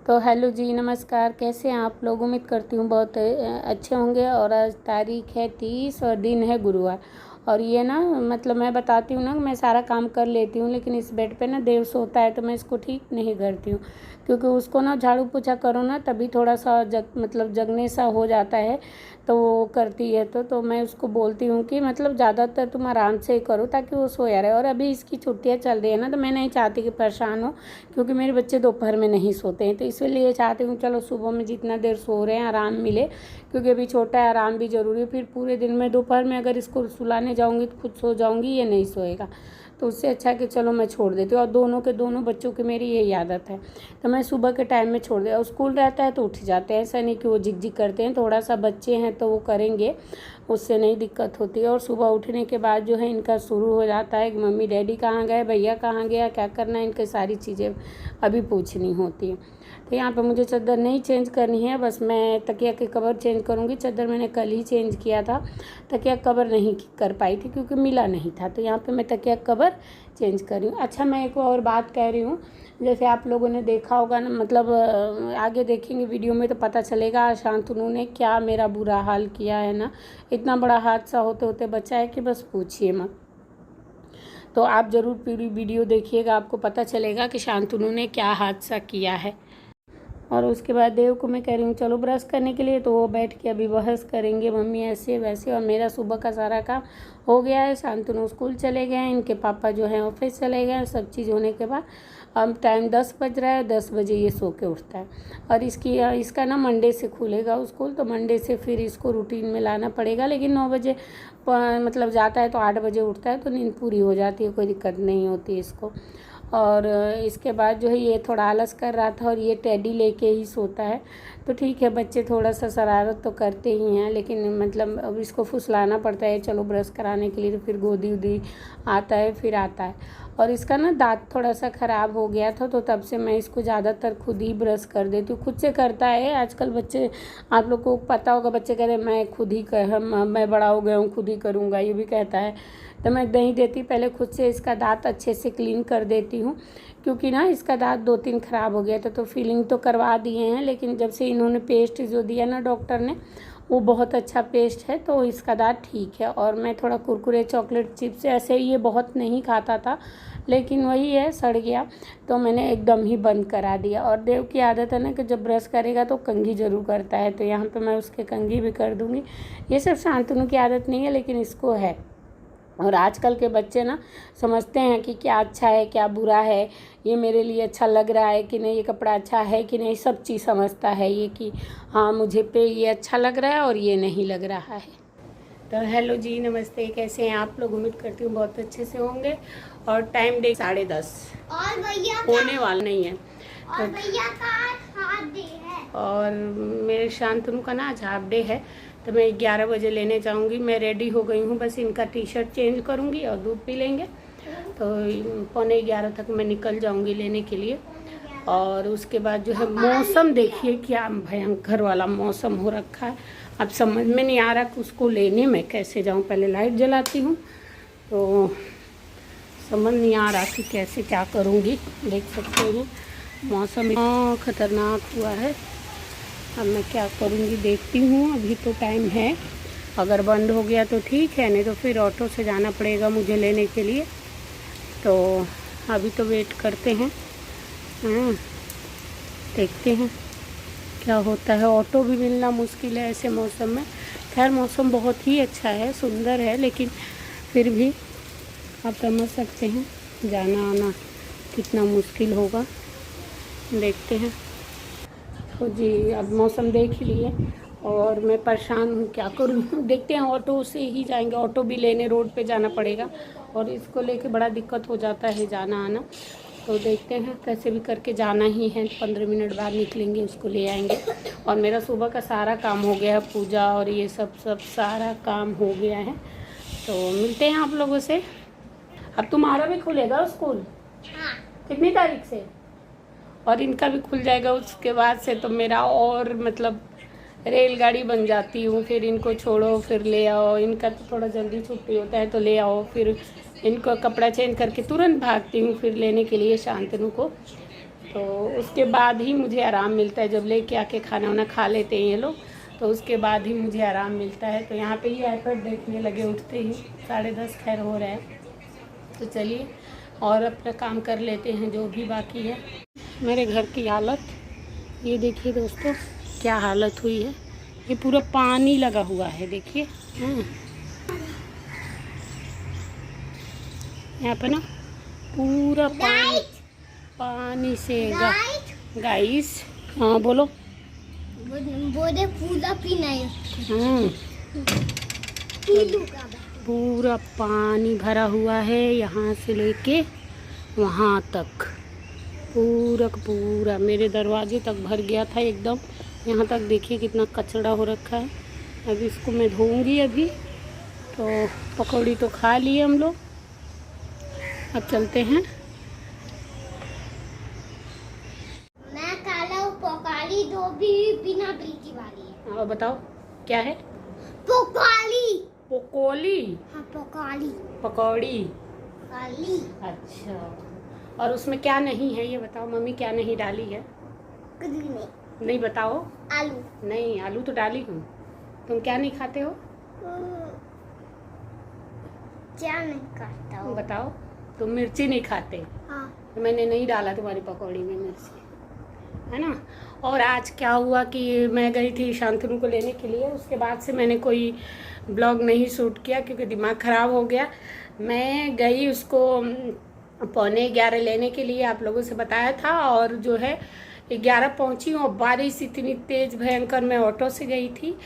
तो हेलो जी, नमस्कार। कैसे हैं आप लोग? उम्मीद करती हूँ बहुत अच्छे होंगे। और आज तारीख है 30 और दिन है गुरुवार। और ये ना मतलब मैं बताती हूँ ना, मैं सारा काम कर लेती हूँ, लेकिन इस बेड पे ना देव सोता है तो मैं इसको ठीक नहीं करती हूँ, क्योंकि उसको ना झाड़ू पोछा करो ना तभी थोड़ा सा जगने सा हो जाता है, तो वो करती है तो मैं उसको बोलती हूँ कि मतलब ज़्यादातर तुम आराम से ही करो ताकि वो सोया रहे। और अभी इसकी छुट्टियाँ चल रही है ना, तो मैं नहीं चाहती कि परेशान हो, क्योंकि मेरे बच्चे दोपहर में नहीं सोते हैं, तो इसलिए चाहती हूँ चलो सुबह में जितना देर सो रहे हैं आराम मिले, क्योंकि अभी छोटा है, आराम भी ज़रूरी है। फिर पूरे दिन में दोपहर में अगर इसको सुलाने जाऊँगी तो खुद सो जाऊँगी, ये नहीं सोएगा, तो उससे अच्छा है कि चलो मैं छोड़ देती हूँ। और दोनों बच्चों की मेरी यही आदत है, तो मैं सुबह के टाइम में छोड़ दिया। और स्कूल रहता है तो उठ जाते हैं, ऐसा नहीं कि वो झिक करते हैं, थोड़ा सा बच्चे हैं तो वो करेंगे, उससे नहीं दिक्कत होती है। और सुबह उठने के बाद जो है इनका शुरू हो जाता है कि मम्मी डैडी कहाँ गए, भैया कहाँ गया, क्या करना है, इनकी सारी चीज़ें अभी पूछनी होती है। तो यहाँ पे मुझे चादर नहीं चेंज करनी है, बस मैं तकिया के कवर चेंज करूँगी। चादर मैंने कल ही चेंज किया था, तकिया कवर नहीं कर पाई थी क्योंकि मिला नहीं था, तो यहाँ पे मैं तकिया कवर चेंज कर रही हूँ। अच्छा, मैं एक और बात कह रही हूँ, जैसे आप लोगों ने देखा होगा ना, मतलब आगे देखेंगे वीडियो में तो पता चलेगा शांतनु ने क्या मेरा बुरा हाल किया है ना। इतना बड़ा हादसा होते होते बचा है कि बस पूछिए मत। तो आप ज़रूर पूरी वीडियो देखिएगा, आपको पता चलेगा कि शांतनु ने क्या हादसा किया है। और उसके बाद देव को मैं कह रही हूँ चलो ब्रश करने के लिए, तो वो बैठ के अभी बहस करेंगे मम्मी ऐसे वैसे। और मेरा सुबह का सारा काम हो गया है, शांतनु स्कूल चले गए हैं, इनके पापा जो हैं ऑफिस चले गए हैं। सब चीज़ होने के बाद अब टाइम 10 बज रहा है, 10 बजे ये सो के उठता है। और इसका ना मंडे से खुलेगा स्कूल, तो मंडे से फिर इसको रूटीन में लाना पड़ेगा। लेकिन 9 बजे मतलब जाता है तो 8 बजे उठता है, तो नींद पूरी हो जाती है, कोई दिक्कत नहीं होती इसको। और इसके बाद जो है ये थोड़ा आलस कर रहा था, और ये टेडी लेके ही सोता है। तो ठीक है, बच्चे थोड़ा सा शरारत तो करते ही हैं, लेकिन मतलब अब इसको फुसलाना पड़ता है चलो ब्रश कराने के लिए, तो फिर गोदी उदी आता है, फिर आता है। और इसका ना दांत थोड़ा सा ख़राब हो गया था, तो तब से मैं इसको ज़्यादातर खुद ही ब्रश कर देती हूँ, खुद से करता है। आजकल बच्चे, आप लोग को पता होगा, बच्चे कह रहे मैं खुद ही मैं बड़ा हो गया हूँ, खुद ही करूँगा, ये भी कहता है। तो मैं नहीं देती, पहले खुद से इसका दांत अच्छे से क्लीन कर देती हूँ, क्योंकि ना इसका दांत 2-3 ख़राब हो गया था। तो फिलिंग तो करवा दिए हैं, लेकिन जब से इन्होंने पेस्ट जो दिया ना डॉक्टर ने, वो बहुत अच्छा पेस्ट है, तो इसका दांत ठीक है। और मैं थोड़ा कुरकुरे चॉकलेट चिप्स ऐसे ये बहुत नहीं खाता था, लेकिन वही है सड़ गया, तो मैंने एकदम ही बंद करा दिया। और देव की आदत है ना कि जब ब्रश करेगा तो कंघी ज़रूर करता है, तो यहाँ पे मैं उसके कंघी भी कर दूँगी। ये सब शांतनु की आदत नहीं है, लेकिन इसको है। और आजकल के बच्चे ना समझते हैं कि क्या अच्छा है क्या बुरा है, ये मेरे लिए अच्छा लग रहा है कि नहीं, ये कपड़ा अच्छा है कि नहीं, सब चीज़ समझता है ये कि हाँ मुझे पे ये अच्छा लग रहा है और ये नहीं लग रहा है। तो हेलो जी, नमस्ते। कैसे हैं आप लोग? उम्मीद करती हूँ बहुत अच्छे से होंगे। और टाइम डे 10:30 और भैया होने वाला नहीं है, और भैया का हाफ डे है। और मेरे शांतनु का ना आज हाफ डे है, तो मैं 11 बजे लेने जाऊंगी। मैं रेडी हो गई हूँ, बस इनका टी शर्ट चेंज करूँगी और दूध पी लेंगे, तो 11:15 तक मैं निकल जाऊंगी लेने के लिए। और उसके बाद जो है मौसम देखिए क्या भयंकर वाला मौसम हो रखा है। अब समझ में नहीं आ रहा कि उसको लेने में कैसे जाऊँ। पहले लाइट जलाती हूँ, तो समझ नहीं आ रहा कि कैसे क्या करूँगी। देख सकते हैं मौसम इतना खतरनाक हुआ है। अब मैं क्या करूँगी देखती हूँ। अभी तो टाइम है, अगर बंद हो गया तो ठीक है, नहीं तो फिर ऑटो से जाना पड़ेगा मुझे लेने के लिए। तो अभी तो वेट करते हैं, देखते हैं क्या होता है। ऑटो भी मिलना मुश्किल है ऐसे मौसम में। खैर मौसम बहुत ही अच्छा है, सुंदर है, लेकिन फिर भी आप समझ सकते हैं जाना आना कितना मुश्किल होगा। देखते हैं। तो जी अब मौसम देख ही लिए, और मैं परेशान हूँ, क्या करूँ। देखते हैं, ऑटो से ही जाएंगे, ऑटो भी लेने रोड पे जाना पड़ेगा, और इसको लेके बड़ा दिक्कत हो जाता है जाना आना। तो देखते हैं, कैसे भी करके जाना ही है, 15 मिनट बाद निकलेंगे, उसको ले आएंगे। और मेरा सुबह का सारा काम हो गया है, पूजा और ये सब सारा काम हो गया है। तो मिलते हैं आप लोगों से। अब तुम्हारा भी खुलेगा स्कूल? हाँ। कितनी तारीख से? और इनका भी खुल जाएगा उसके बाद से, तो मेरा और मतलब रेलगाड़ी बन जाती हूँ। फिर इनको छोड़ो, फिर ले आओ। इनका तो थोड़ा जल्दी छुट्टी होता है, तो ले आओ, फिर इनको कपड़ा चेंज करके तुरंत भागती हूँ फिर लेने के लिए शांतनु को। तो उसके बाद ही मुझे आराम मिलता है। जब लेके आके खाना वाना खा लेते हैं ये लोग तो उसके बाद ही मुझे आराम मिलता है। तो यहाँ पे ही आईपैड देखने लगे उठते ही 10:30 खैर हो रहा है। तो चलिए और अपना काम कर लेते हैं जो भी बाकी है। मेरे घर की हालत ये देखिए दोस्तों, क्या हालत हुई है। ये पूरा पानी लगा हुआ है, देखिए। यहाँ पे ना पूरा पानी से गाइस। हाँ बोलो। बोले पूरा पीना है। हाँ पूरा पानी भरा हुआ है यहाँ से लेके वहाँ तक, पूरा का पूरा मेरे दरवाजे तक भर गया था एकदम। यहाँ तक देखिए कितना कचरा हो रखा है। अभी इसको मैं धोऊंगी। अभी तो पकौड़ी तो खा लिए हम लोग, अब चलते हैं। मैं काला पकौड़ी दो भी बिना बिल की वाली है। और बताओ क्या है? पकौड़ी। पकौड़ी। हाँ पकौड़ी। पकौड़ी। पकौड़ी। अच्छा, और उसमें क्या नहीं है ये बताओ मम्मी, क्या नहीं डाली है? कुछ नहीं। नहीं बताओ। आलू। नहीं, आलू तो डाली हूँ। तुम क्या नहीं खाते हो? क्या नहीं खाता हूँ? बताओ। तुम मिर्ची नहीं खाते? हाँ। तो मैंने नहीं डाला तुम्हारी पकौड़ी में मिर्ची, है ना। और आज क्या हुआ कि मैं गई थी शांतनु को लेने के लिए, उसके बाद से मैंने कोई ब्लॉग नहीं शूट किया क्योंकि दिमाग ख़राब हो गया। मैं गई उसको 11:15 लेने के लिए, आप लोगों से बताया था, और जो है 11 पहुंची हूँ। और बारिश इतनी तेज़ भयंकर, मैं ऑटो से गई थी।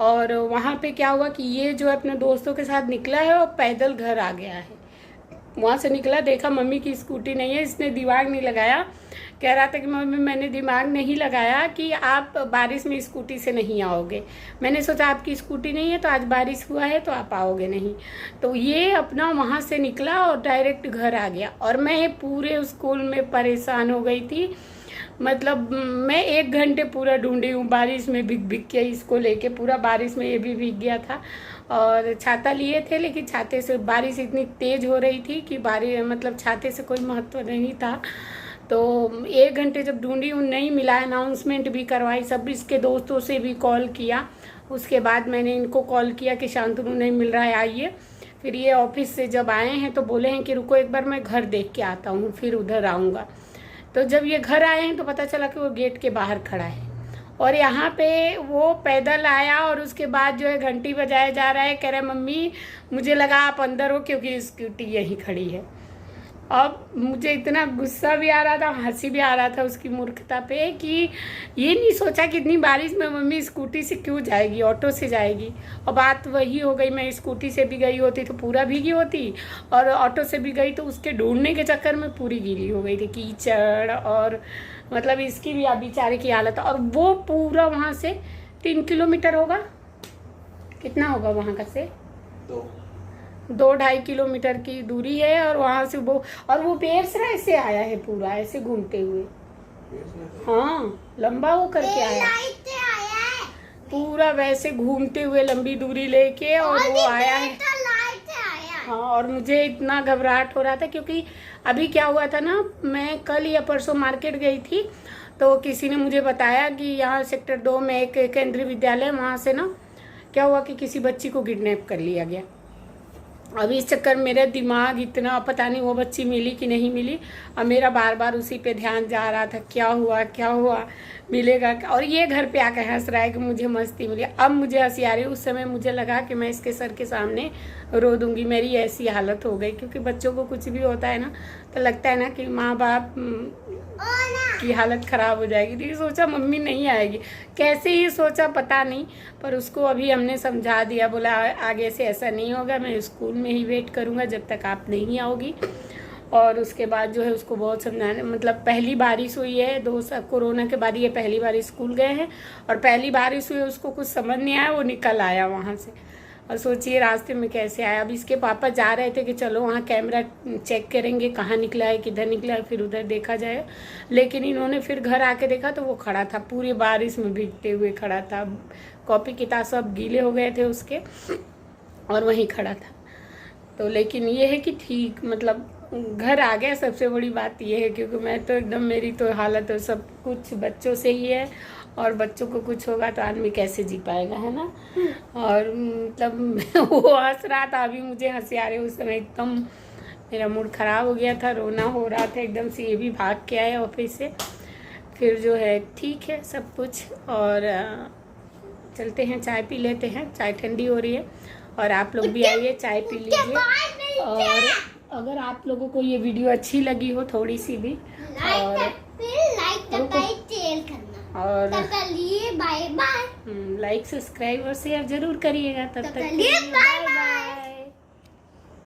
और वहाँ पे क्या हुआ कि ये जो अपने दोस्तों के साथ निकला है और पैदल घर आ गया है। वहाँ से निकला, देखा मम्मी की स्कूटी नहीं है, इसने दिमाग नहीं लगाया। कह रहा था कि मम्मी मैंने दिमाग नहीं लगाया कि आप बारिश में स्कूटी से नहीं आओगे। मैंने सोचा आपकी स्कूटी नहीं है तो आज बारिश हुआ है तो आप आओगे नहीं। तो ये अपना वहाँ से निकला और डायरेक्ट घर आ गया। और मैं पूरे स्कूल में परेशान हो गई थी। मतलब मैं 1 घंटे पूरा ढूंढी हूँ बारिश में, भीग भीग के इसको लेके। पूरा बारिश में ये भी भीग गया था और छाता लिए थे, लेकिन छाते से बारिश इतनी तेज़ हो रही थी कि बारिश मतलब छाते से कोई महत्व नहीं था। तो 1 घंटे जब ढूंढी हूँ नहीं मिला, अनाउंसमेंट भी करवाई, सब इसके दोस्तों से भी कॉल किया। उसके बाद मैंने इनको कॉल किया कि शांतनु नहीं मिल रहा है, आइए। फिर ये ऑफिस से जब आए हैं तो बोले हैं कि रुको एक बार मैं घर देख के आता हूँ, फिर उधर आऊँगा। तो जब ये घर आए हैं तो पता चला कि वो गेट के बाहर खड़ा है। और यहाँ पे वो पैदल आया और उसके बाद जो है घंटी बजाया जा रहा है। कह रहा है मम्मी मुझे लगा आप अंदर हो क्योंकि स्कूटी यहीं खड़ी है। अब मुझे इतना गुस्सा भी आ रहा था, हंसी भी आ रहा था उसकी मूर्खता पे कि ये नहीं सोचा कि इतनी बारिश में मम्मी स्कूटी से क्यों जाएगी, ऑटो से जाएगी। और बात वही हो गई, मैं स्कूटी से भी गई होती तो पूरा भीगी होती, और ऑटो से भी गई तो उसके ढूंढने के चक्कर में पूरी गीली हो गई थी, कीचड़। और मतलब इसकी भी बेचारे की हालत। और वो पूरा वहाँ से 3 किलोमीटर होगा, कितना होगा वहाँ का से 2-2.5 किलोमीटर की दूरी है। और वहाँ से वो बेरसरा ऐसे आया है, पूरा ऐसे घूमते हुए। हाँ लंबा हो करके आया पूरा वैसे घूमते हुए लंबी दूरी लेके, और वो आया है। हाँ, और मुझे इतना घबराहट हो रहा था क्योंकि अभी क्या हुआ था ना, मैं कल या परसों मार्केट गई थी तो किसी ने मुझे बताया कि यहाँ सेक्टर 2 में एक केंद्रीय विद्यालय, वहाँ से ना क्या हुआ कि किसी बच्ची को किडनैप कर लिया गया। अभी इस चक्कर मेरा दिमाग इतना, पता नहीं वो बच्ची मिली कि नहीं मिली। अब मेरा बार बार उसी पे ध्यान जा रहा था, क्या हुआ मिलेगा। और ये घर पे आकर हंस रहा है कि मुझे मस्ती मिली। अब मुझे हंसी आ रही है, उस समय मुझे लगा कि मैं इसके सर के सामने रो दूंगी। मेरी ऐसी हालत हो गई क्योंकि बच्चों को कुछ भी होता है ना तो लगता है ना कि माँ बाप की हालत ख़राब हो जाएगी। तो ये सोचा मम्मी नहीं आएगी, कैसे ही सोचा पता नहीं, पर उसको अभी हमने समझा दिया। बोला आगे से ऐसा नहीं होगा, मैं स्कूल में ही वेट करूँगा जब तक आप नहीं आओगी। और उसके बाद जो है उसको बहुत समझाने, मतलब पहली बारिश हुई है, कोरोना के बाद ये पहली बार स्कूल गए हैं, और पहली बारिश हुई, उसको कुछ समझ नहीं आया, वो निकल आया वहाँ से। और सोचिए रास्ते में कैसे आया। अब इसके पापा जा रहे थे कि चलो वहाँ कैमरा चेक करेंगे कहाँ निकला है, किधर निकला है, फिर उधर देखा जाए। लेकिन इन्होंने फिर घर आके देखा तो वो खड़ा था, पूरी बारिश में भीगते हुए खड़ा था। कॉपी किताब सब गीले हो गए थे उसके, और वहीं खड़ा था। तो लेकिन ये है कि ठीक, मतलब घर आ गया, सबसे बड़ी बात ये है, क्योंकि मैं तो एकदम, मेरी तो हालत तो सब कुछ बच्चों से ही है, और बच्चों को कुछ होगा तो आदमी कैसे जी पाएगा, है ना। और मतलब वो हंस रहा था, अभी मुझे हंसी आ रही, उस समय एकदम मेरा मूड ख़राब हो गया था, रोना हो रहा था एकदम से। ये भी भाग के आए ऑफिस से, फिर जो है ठीक है सब कुछ, और चलते हैं चाय पी लेते हैं, चाय ठंडी हो रही है, और आप लोग भी आइए चाय पी लीजिए। और अगर आप लोगों को ये वीडियो अच्छी लगी हो थोड़ी सी भी, और बाय बाय। लाइक सब्सक्राइब और शेयर जरूर करिएगा। तब तक बाय।